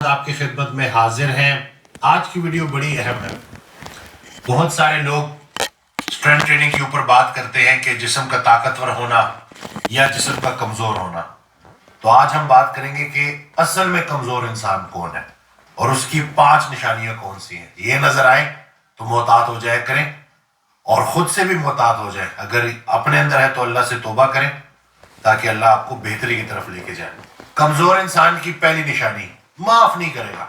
آپ کی خدمت میں حاضر ہیں۔ آج کی ویڈیو بڑی اہم ہے۔ بہت سارے لوگ اسٹرینتھ ٹریننگ کے اوپر بات کرتے ہیں کہ جسم کا طاقتور ہونا یا جسم کا کمزور ہونا۔ تو آج ہم بات کریں گے کہ اصل میں کمزور انسان کون ہے اور اس کی 5 نشانیاں کون سی ہیں۔ یہ نظر آئے تو محتاط ہو جائے کریں اور خود سے بھی محتاط ہو جائیں۔ اگر اپنے اندر ہے تو اللہ سے توبہ کریں تاکہ اللہ آپ کو بہتری کی طرف لے کے جائے۔ کمزور انسان کی پہلی نشانی، معاف نہیں کرے گا۔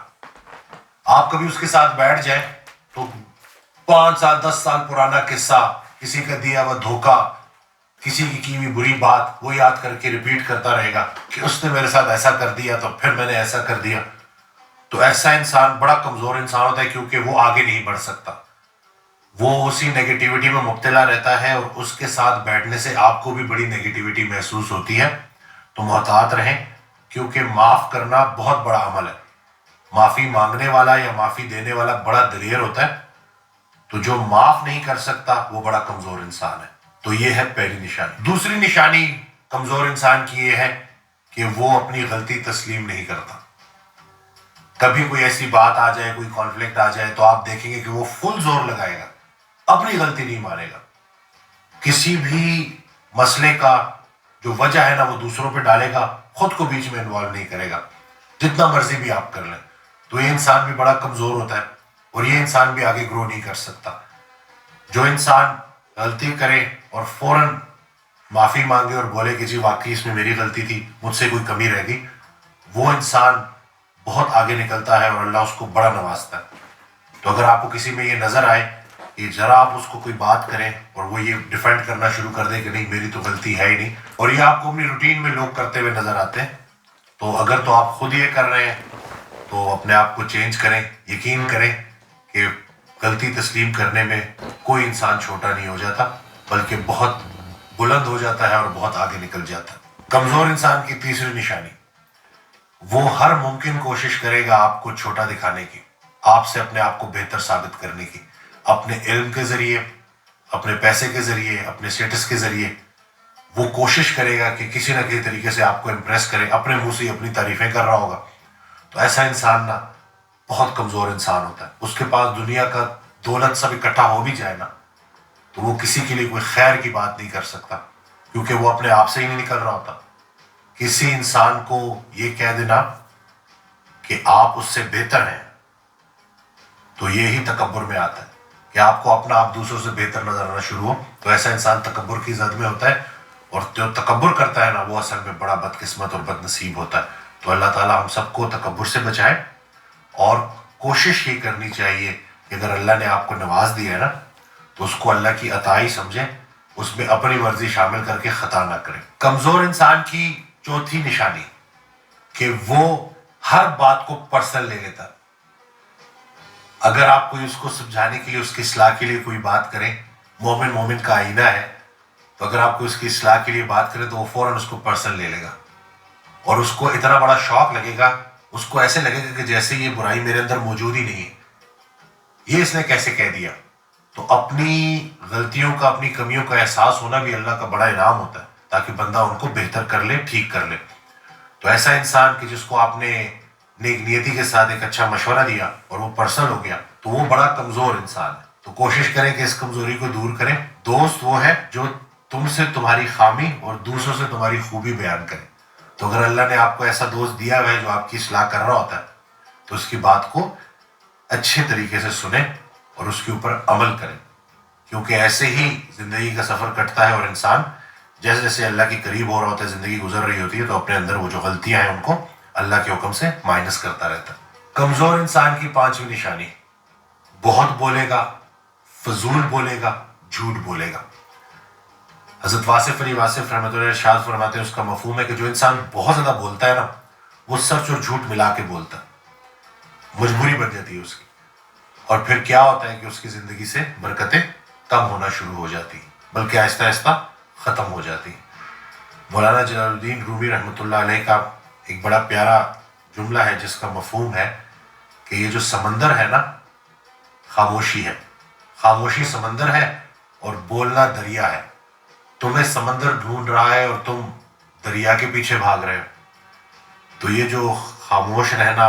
آپ کبھی اس کے ساتھ بیٹھ جائیں تو 5 سال 10 سال پرانا قصہ، کسی کا دیا ہوا دھوکہ، کسی کی ہوئی بری بات وہ یاد کر کے ریپیٹ کرتا رہے گا کہ اس نے میرے ساتھ ایسا کر دیا تو پھر میں نے ایسا کر دیا۔ تو ایسا انسان بڑا کمزور انسان ہوتا ہے، کیونکہ وہ آگے نہیں بڑھ سکتا۔ وہ اسی نیگیٹیوٹی میں مبتلا رہتا ہے اور اس کے ساتھ بیٹھنے سے آپ کو بھی بڑی نیگیٹیوٹی محسوس ہوتی ہے۔ تو محتاط رہیں، کیونکہ معاف کرنا بہت بڑا عمل ہے۔ معافی مانگنے والا یا معافی دینے والا بڑا دلیر ہوتا ہے، تو جو معاف نہیں کر سکتا وہ بڑا کمزور انسان ہے۔ تو یہ ہے پہلی نشانی۔ دوسری نشانی کمزور انسان کی یہ ہے کہ وہ اپنی غلطی تسلیم نہیں کرتا۔ کبھی کوئی ایسی بات آ جائے، کوئی کانفلکٹ آ جائے تو آپ دیکھیں گے کہ وہ فل زور لگائے گا، اپنی غلطی نہیں مانے گا۔ کسی بھی مسئلے کا جو وجہ ہے نا وہ دوسروں پہ ڈالے گا، خود کو بیچ میں انوالو نہیں کرے گا، جتنا مرضی بھی آپ کر لیں۔ تو یہ انسان بھی بڑا کمزور ہوتا ہے اور یہ انسان بھی آگے گرو نہیں کر سکتا۔ جو انسان غلطی کرے اور فوراً معافی مانگے اور بولے کہ جی واقعی اس میں میری غلطی تھی، مجھ سے کوئی کمی رہ گئی، وہ انسان بہت آگے نکلتا ہے اور اللہ اس کو بڑا نوازتا ہے۔ تو اگر آپ کو کسی میں یہ نظر آئے کہ ذرا آپ اس کو کوئی بات کریں اور وہ یہ ڈیفینڈ کرنا شروع کر دے کہ نہیں میری تو غلطی ہے ہی نہیں، اور یہ آپ کو اپنی روٹین میں لوگ کرتے ہوئے نظر آتے ہیں، تو اگر تو آپ خود یہ کر رہے ہیں تو اپنے آپ کو چینج کریں۔ یقین کریں کہ غلطی تسلیم کرنے میں کوئی انسان چھوٹا نہیں ہو جاتا، بلکہ بہت بلند ہو جاتا ہے اور بہت آگے نکل جاتا ہے۔ کمزور انسان کی تیسری نشانی، وہ ہر ممکن کوشش کرے گا آپ کو چھوٹا دکھانے کی، آپ سے اپنے آپ کو بہتر ثابت کرنے کی، اپنے علم کے ذریعے، اپنے پیسے کے ذریعے، اپنے سٹیٹس کے ذریعے۔ وہ کوشش کرے گا کہ کسی نہ کسی طریقے سے آپ کو امپریس کرے، اپنے منہ سے اپنی تعریفیں کر رہا ہوگا۔ تو ایسا انسان نا بہت کمزور انسان ہوتا ہے۔ اس کے پاس دنیا کا دولت سب اکٹھا ہو بھی جائے نا تو وہ کسی کے لیے کوئی خیر کی بات نہیں کر سکتا، کیونکہ وہ اپنے آپ سے ہی نہیں نکل رہا ہوتا۔ کسی انسان کو یہ کہہ دینا کہ آپ اس سے بہتر ہیں تو یہی تکبر میں آتا ہے کہ آپ کو اپنا آپ دوسروں سے بہتر نظر آنا شروع ہو۔ تو ایسا انسان تکبر کی زد میں ہوتا ہے، اور جو تکبر کرتا ہے نا وہ اصل میں بڑا بدقسمت اور بد نصیب ہوتا ہے۔ تو اللہ تعالیٰ ہم سب کو تکبر سے بچائے، اور کوشش یہ کرنی چاہیے کہ اگر اللہ نے آپ کو نواز دیا ہے نا تو اس کو اللہ کی عطائی سمجھیں، اس میں اپنی مرضی شامل کر کے خطا نہ کریں۔ کمزور انسان کی چوتھی نشانی کہ وہ ہر بات کو پرسنل لے لیتا۔ اگر آپ کوئی اس کو سمجھانے کے لیے، اس کی اصلاح کے لیے کوئی بات کریں، مومن مومن کا آئینہ ہے، تو اگر آپ کو اس کی اصلاح کے لیے بات کریں تو وہ فوراً اس کو پرسنل لے لے گا، اور اس کو اتنا بڑا شوق لگے گا، اس کو ایسے لگے گا کہ جیسے یہ برائی میرے اندر موجود ہی نہیں ہے، یہ اس نے کیسے کہہ دیا۔ تو اپنی غلطیوں کا، اپنی کمیوں کا احساس ہونا بھی اللہ کا بڑا انعام ہوتا ہے، تاکہ بندہ ان کو بہتر کر لے، ٹھیک کر لے۔ تو ایسا انسان کہ جس کو آپ نے نیک نیتی کے ساتھ ایک اچھا مشورہ دیا اور وہ پرسنل ہو گیا، تو وہ بڑا کمزور انسان ہے۔ تو کوشش کریں کہ اس کمزوری کو دور کریں۔ دوست وہ ہے جو تم سے تمہاری خامی اور دوسروں سے تمہاری خوبی بیان کرے۔ تو اگر اللہ نے آپ کو ایسا دوست دیا ہے جو آپ کی اصلاح کر رہا ہوتا ہے تو اس کی بات کو اچھے طریقے سے سنیں اور اس کے اوپر عمل کریں، کیونکہ ایسے ہی زندگی کا سفر کٹتا ہے، اور انسان جیسے جیسے اللہ کے قریب ہو رہا ہوتا ہے، زندگی گزر رہی ہوتی ہے، تو اپنے اندر وہ جو غلطیاں ہیں ان کو اللہ کے حکم سے مائنس کرتا رہتا ہے۔ کمزور انسان کی پانچویں نشانی، بہت بولے گا، فضول بولے گا، جھوٹ بولے گا۔ حضرت واصف علی واصف رحمۃ اللہ ارشاد فرماتے ہیں، اس کا مفہوم ہے کہ جو انسان بہت زیادہ بولتا ہے نا وہ سچ اور جھوٹ ملا کے بولتا ہے، مجبوری بن جاتی ہے اس کی، اور پھر کیا ہوتا ہے کہ اس کی زندگی سے برکتیں کم ہونا شروع ہو جاتی ہیں، بلکہ آہستہ آہستہ ختم ہو جاتی ہیں۔ مولانا جلال الدین رومی رحمۃ اللہ علیہ کا ایک بڑا پیارا جملہ ہے جس کا مفہوم ہے کہ یہ جو سمندر ہے نا خاموشی ہے، خاموشی سمندر ہے اور بولنا دریا ہے۔ تمہیں سمندر ڈھونڈ رہا ہے اور تم دریا کے پیچھے بھاگ رہے ہو۔ تو یہ جو خاموش رہنا،